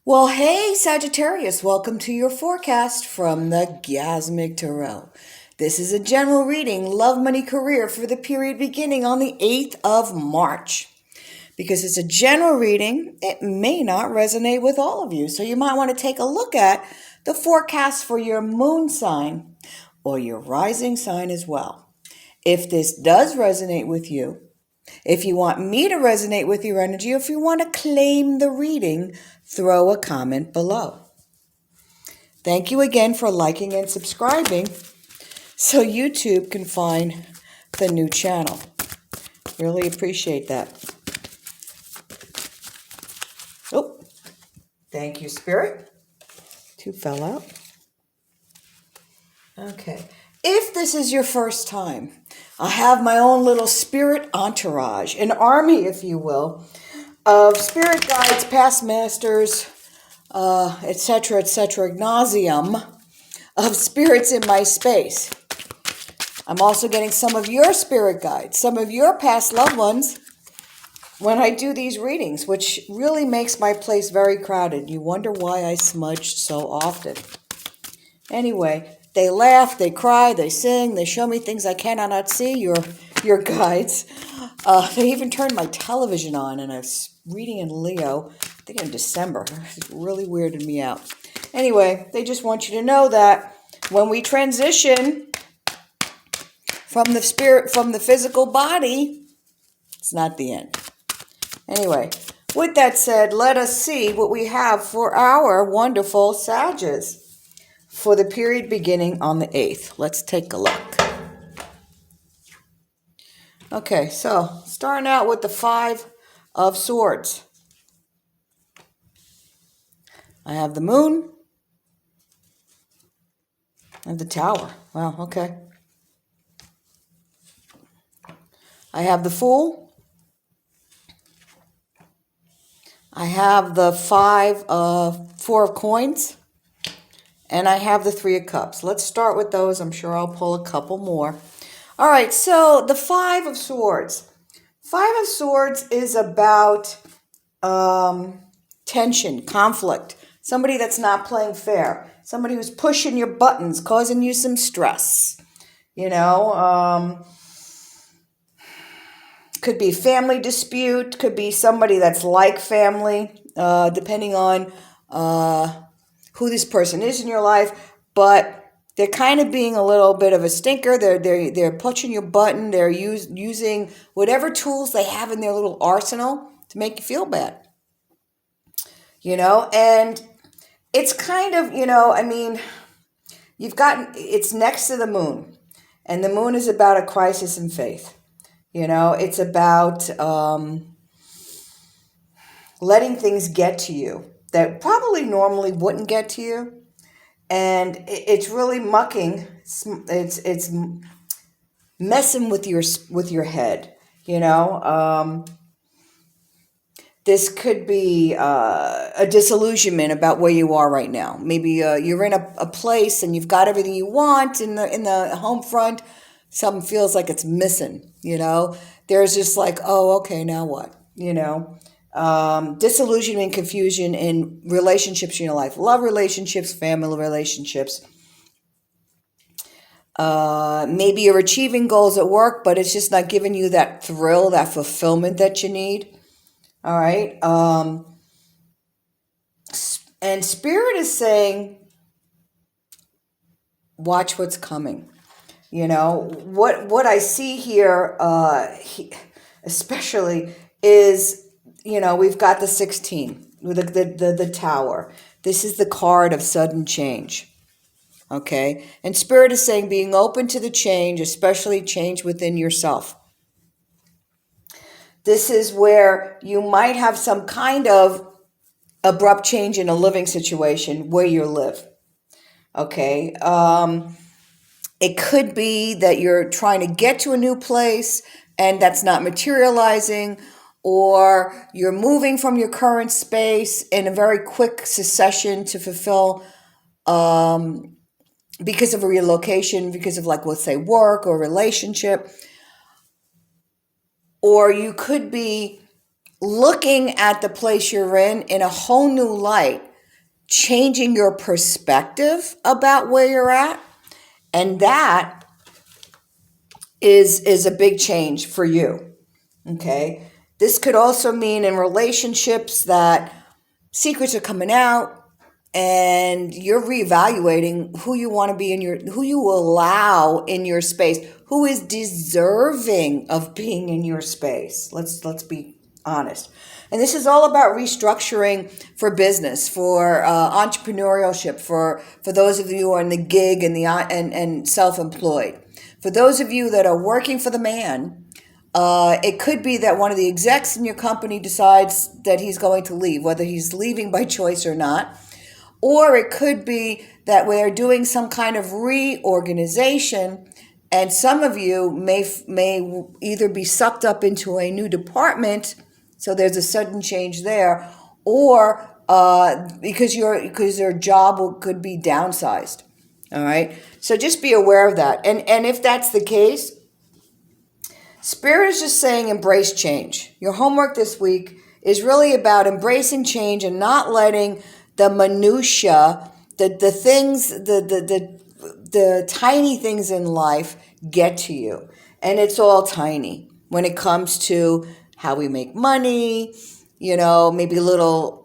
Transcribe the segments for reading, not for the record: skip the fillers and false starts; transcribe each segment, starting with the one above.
Well, hey, Sagittarius, welcome to your forecast from the Gasmic Tarot. This is a general reading, love, money, career for the period beginning on the 8th of March. Because it's a general reading, it may not resonate with all of you. So you might want to take a look at the forecast for your moon sign or your rising sign as well. If this does resonate with you, if you want me to resonate with your energy, or if you want to claim the reading, throw a comment below. Thank you again for liking and subscribing so YouTube can find the new channel. Really appreciate that. Oh, thank you, Spirit. Two fell out. Okay. If this is your first time, I have my own little spirit entourage, an army, if you will, of spirit guides, past masters, etc., nauseum of spirits in my space. I'm also getting some of your spirit guides, some of your past loved ones when I do these readings, which really makes my place very crowded. You wonder why I smudge so often. Anyway, they laugh, they cry, they sing, they show me things I cannot see, your guides. They even turned my television on, and I was reading in Leo, I think in December. It really weirded me out. Anyway, they just want you to know that when we transition from the spirit, from the physical body, it's not the end. Anyway, with that said, let us see what we have for our wonderful Sages for the period beginning on the 8th. Let's take a look. Okay, so starting out with the 5 of Swords. I have the Moon and the Tower. Wow, okay. I have the Fool. I have the 4 of Coins. And I have the 3 of Cups. Let's start with those. I'm sure I'll pull a couple more. All right, so the 5 of Swords. 5 of Swords is about tension, conflict. Somebody that's not playing fair. Somebody who's pushing your buttons, causing you some stress. You know, could be family dispute. Could be somebody that's like family, depending on who this person is in your life, but they're kind of being a little bit of a stinker. They're pushing your button. They're using whatever tools they have in their little arsenal to make you feel bad. You know, and it's kind of, you know, I mean, it's next to the Moon, and the Moon is about a crisis in faith. You know, it's about letting things get to you that probably normally wouldn't get to you. And it's really mucking. It's messing with your head, you know. This could be a disillusionment about where you are right now. Maybe you're in a place and you've got everything you want in the home front. Something feels like it's missing, you know. There's just like, oh, okay, now what, you know. Disillusionment, confusion in relationships in your life, love relationships, family relationships. Maybe you're achieving goals at work, but it's just not giving you that thrill, that fulfillment that you need. All right. And Spirit is saying, watch what's coming. You know, what I see here, especially is, you know, we've got the 16, the Tower. This is the card of sudden change. Okay? And Spirit is saying being open to the change, especially change within yourself. This is where you might have some kind of abrupt change in a living situation where you live. Okay? It could be that you're trying to get to a new place and that's not materializing, or you're moving from your current space in a very quick succession to fulfill because of a relocation, because of, like, let's say, work or relationship. Or you could be looking at the place you're in a whole new light changing your perspective about where you're at. And that is a big change for you. Okay. This could also mean in relationships that secrets are coming out and you're reevaluating who you want to be who you allow in your space, who is deserving of being in your space. Let's be honest. And this is all about restructuring for business, for entrepreneurship, for those of you who are in the gig and and self-employed. For those of you that are working for the man, it could be that one of the execs in your company decides that he's going to leave, whether he's leaving by choice or not. Or it could be that we're doing some kind of reorganization, and some of you may either be sucked up into a new department, so there's a sudden change there, or because your job could be downsized. All right, so just be aware of that. And if that's the case, Spirit is just saying embrace change. Your homework this week is really about embracing change and not letting the minutia, the things, the tiny things in life get to you. And it's all tiny when it comes to how we make money, maybe little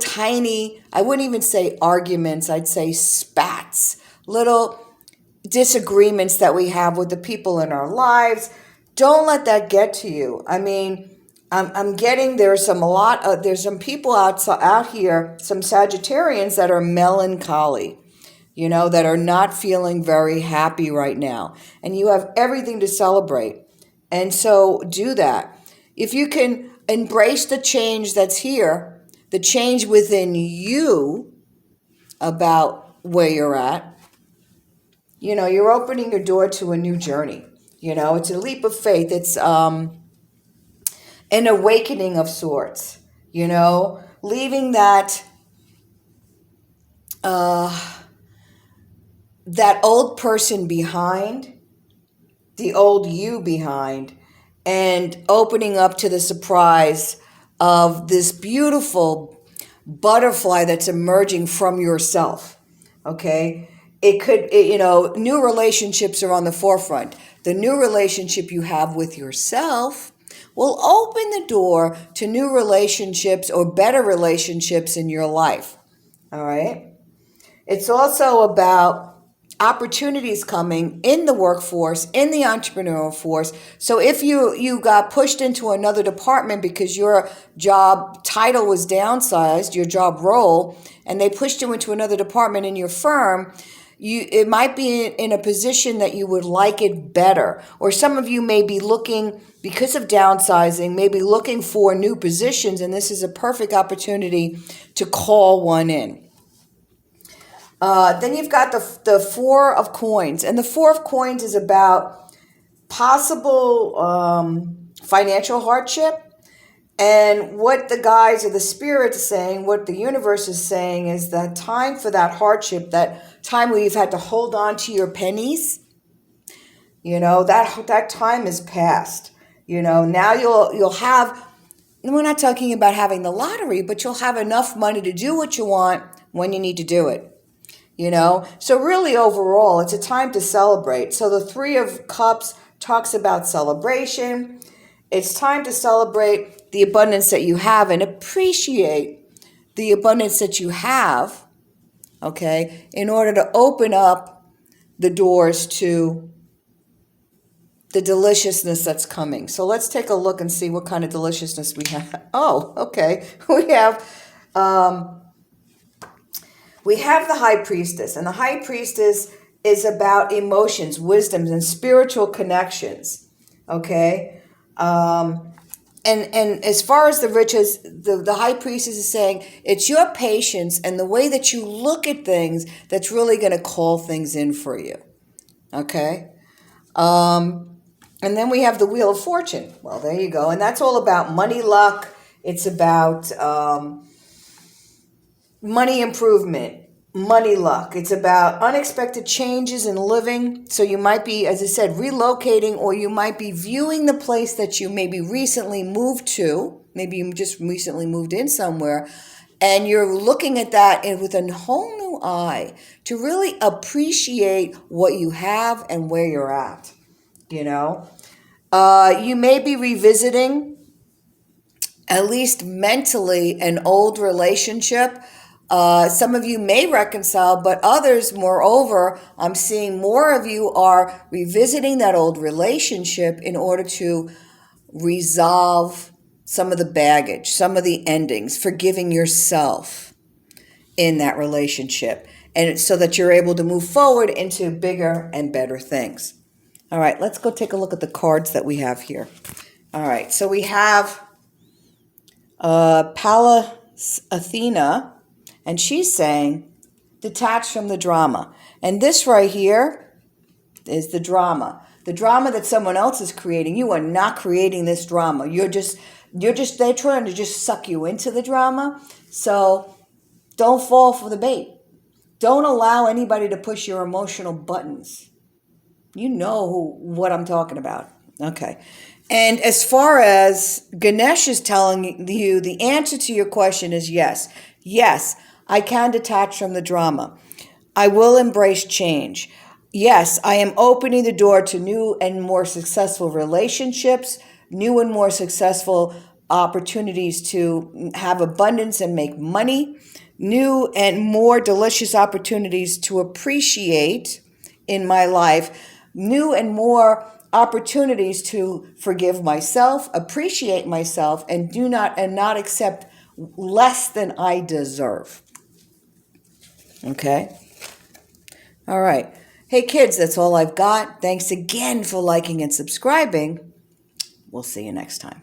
tiny, I wouldn't even say arguments, I'd say spats, little disagreements that we have with the people in our lives. Don't let that get to you. I mean, I'm getting there's some people out here, some Sagittarians that are melancholy, that are not feeling very happy right now. And you have everything to celebrate. And so do that. If you can embrace the change that's here, the change within you about where you're at, you're opening your door to a new journey. It's a leap of faith. It's an awakening of sorts, leaving that old person behind, the old you behind, and opening up to the surprise of this beautiful butterfly that's emerging from yourself. Okay. It could, new relationships are on the forefront. The new relationship you have with yourself will open the door to new relationships or better relationships in your life. All right. It's also about opportunities coming in the workforce, in the entrepreneurial force. So if you got pushed into another department because your job title was downsized, your job role, and they pushed you into another department in your firm, it might be in a position that you would like it better. Or some of you may be looking, because of downsizing, maybe looking for new positions, and this is a perfect opportunity to call one in. Then you've got the Four of Coins, and the Four of Coins is about possible financial hardship. And what the guides or the spirit is saying, what the universe is saying, is that time for that hardship, that time where you've had to hold on to your pennies, that time is past. Now you'll have, we're not talking about having the lottery, but you'll have enough money to do what you want when you need to do it. So really overall, it's a time to celebrate. So the Three of Cups talks about celebration. It's time to celebrate the abundance that you have and appreciate the abundance that you have, okay, in order to open up the doors to the deliciousness that's coming. So let's take a look and see what kind of deliciousness we have. Oh, okay. We have the High Priestess, and the High Priestess is about emotions, wisdoms, and spiritual connections, okay? And as far as the riches, the High Priestess is saying it's your patience and the way that you look at things that's really going to call things in for you. Okay? And then we have the Wheel of Fortune. Well, there you go. And that's all about money luck. It's about money improvement, money luck. It's about unexpected changes in living. So you might be, as I said, relocating, or you might be viewing the place that you maybe recently moved to. Maybe you just recently moved in somewhere, And you're looking at that with a whole new eye to really appreciate what you have and where you're at, you know. You may be revisiting, at least mentally, an old relationship. Some of you may reconcile, but others, moreover, I'm seeing more of you are revisiting that old relationship in order to resolve some of the baggage, some of the endings, forgiving yourself in that relationship, and so that you're able to move forward into bigger and better things. All right, let's go take a look at the cards that we have here. All right, so we have Pallas Athena, and she's saying, detach from the drama. And this right here is the drama. The drama that someone else is creating. You are not creating this drama. They're trying to just suck you into the drama. So don't fall for the bait. Don't allow anybody to push your emotional buttons. You know what I'm talking about. Okay. And as far as Ganesh is telling you, the answer to your question is yes. Yes, I can detach from the drama. I will embrace change. Yes, I am opening the door to new and more successful relationships, new and more successful opportunities to have abundance and make money, new and more delicious opportunities to appreciate in my life, new and more opportunities to forgive myself, appreciate myself, and not accept less than I deserve. Okay? All right. Hey kids, that's all I've got. Thanks again for liking and subscribing. We'll see you next time.